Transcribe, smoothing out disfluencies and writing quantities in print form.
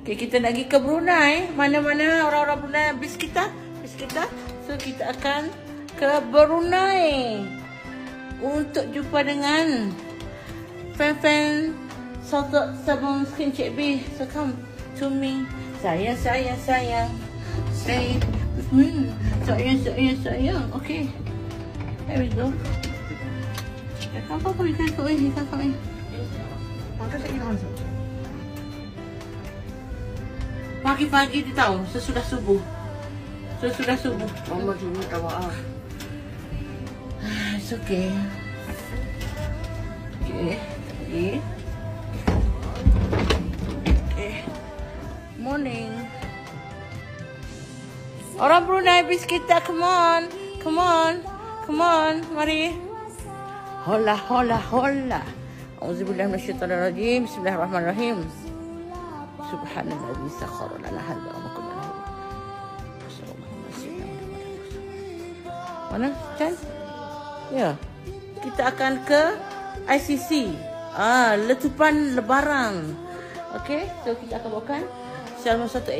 Okay, kita nak pergi ke Brunei. Mana-mana orang-orang Brunei bis kita. So, kita akan ke Brunei untuk jumpa dengan fan-fan Salted Sabun Skin Cik B. So, come to me. Sayang. Stay with me. Sayang. Okay. There we go. Come in. Pagi-pagi dia tahu, sesudah subuh. Mama cuma minta maaf. It's okay. Okay. Morning. Orang Brunei bis kita, come on, mari. Hola. Auzubillahi minasyaitonirrajim. Bismillahirrahmanirrahim. Subhanalladzi sakhkhara lana hadza wa ma kunna lahu. Mana, Chan? Ya. Kita akan ke ICC. Letupan lebaran. Okey, so kita akan bawakan salah satu